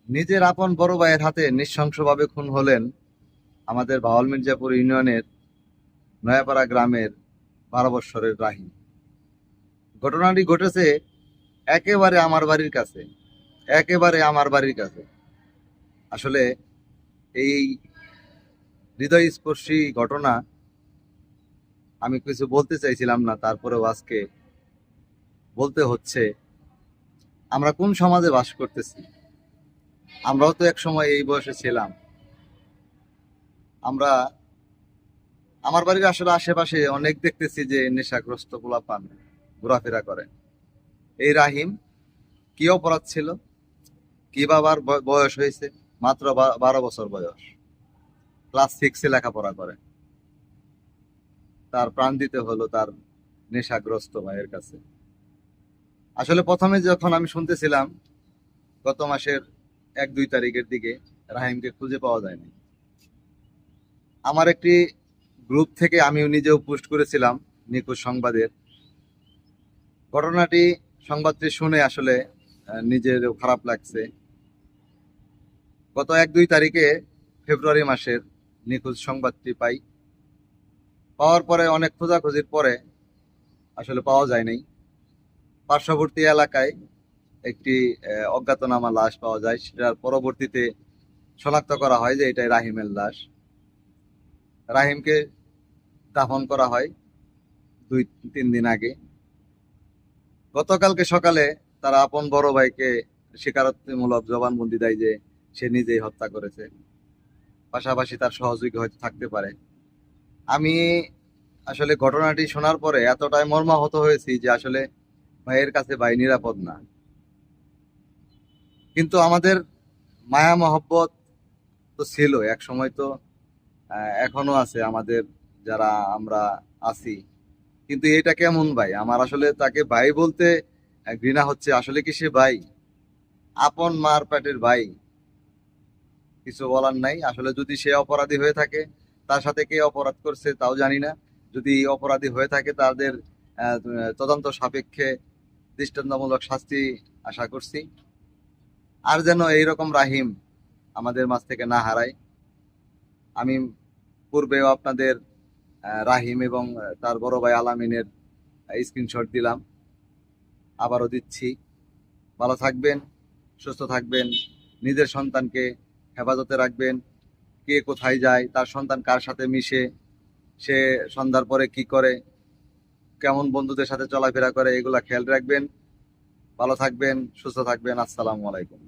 নিজের আপন বড় ভাইয়ের হাতে নৃশংসভাবে খুন হলেন আমাদের ভাওয়াল মির্জাপুর ইউনিয়নের নয়াপাড়া গ্রামের 12 বৎসরের রাহিম। ঘটনাটি ঘটেছে একেবারে আমার বাড়ির কাছে, একেবারে আমার বাড়ির কাছে। আসলে এই হৃদয়স্পর্শী ঘটনা আমি কিছু বলতে চাইছিলাম না, তারপরেও আজকে বলতে হচ্ছে। আমরা কোন সমাজে বাস করতেছি? আমরাও তো এক সময় এই বয়সে ছিলাম। আমরা আমার বাড়ির আসলে আশেপাশে অনেক দেখতেছি যে নেশাগ্রস্ত পোলাপান ঘোরাফেরা করে। এই রাহিম কি অপরাধ ছিল? কি বাবার বয়স হয়েছে? মাত্র 12 বছর বয়স। ক্লাস 6-এ লেখাপড়া করে। তার প্রাণ দিতে হলো তার নেশাগ্রস্ত ভাইয়ের কাছে। আসলে প্রথমে যখন আমি শুনতেছিলাম, গত মাসের 1-2 তারিখের দিকে রাহিমকে খুঁজে পাওয়া যায়নি। আমার একটি গ্রুপ থেকে আমিও নিজেও পোস্ট করেছিলাম নিখোঁজ সংবাদের ঘটনাটি। সংবাদটি শুনে আসলে নিজেরও খারাপ লাগছে। গত 1-2 তারিখে ফেব্রুয়ারি মাসের নিখোঁজ সংবাদটি পাই। পাওয়ার পরে অনেক খোঁজাখুঁজির পরে আসলে পাওয়া যায় নাই। পার্শ্ববর্তী এলাকায় একটি অজ্ঞাতনামা লাশ পাওয়া যায়। সেটার পরবর্তীতে শনাক্ত করা হয় যে এটাই রাহিমের লাশ। রাহিমকে দাফন করা হয় 2-3 দিন আগে। গতকালকে সকালে তারা আপন বড় ভাইকে স্বীকারোক্তিমূলক জবানবন্দি দেয় যে সে নিজেই হত্যা করেছে। পাশাপাশি তার সহযোগী হয়তো থাকতে পারে। আমি আসলে ঘটনাটি শোনার পরে এতটাই মর্মাহত হয়েছি যে আসলে ভাইয়ের কাছে ভাই নিরাপদ না। কিন্তু আমাদের মায়া মহব্বত তো ছিল এক সময়, তো এখনো আছে আমাদের যারা আমরা আছি। কিন্তু এটা কেমন ভাই? আমার আসলে তাকে ভাই বলতে ঘৃণা হচ্ছে। আসলে কি সে ভাই? আপন মার পেটের ভাই। কিছু বলার নাই। আসলে যদি সে অপরাধী হয়ে থাকে, তার সাথে কে অপরাধ করছে তাও জানি না। যদি অপরাধী হয়ে থাকে তাদের আহ, তদন্ত সাপেক্ষে দৃষ্টান্তমূলক শাস্তি আশা করছি। আর যেন এইরকম রাহিম আমাদের মাঝ থেকে না হারায়। আমি পূর্বেও আপনাদের রাহিম এবং তার বড় ভাই আলামিনের স্ক্রিনশট দিলাম, আবারও দিচ্ছি। ভালো থাকবেন, সুস্থ থাকবেন, নিজের সন্তানকে হেফাজতে রাখবেন। কে কোথায় যায়, তার সন্তান কার সাথে মিশে, সে সন্ধ্যার পরে কি করে, কেমন বন্ধুদের সাথে চলাফেরা করে, এগুলা খেয়াল রাখবেন। ভালো থাকবেন, সুস্থ থাকবেন। আসসালামু আলাইকুম।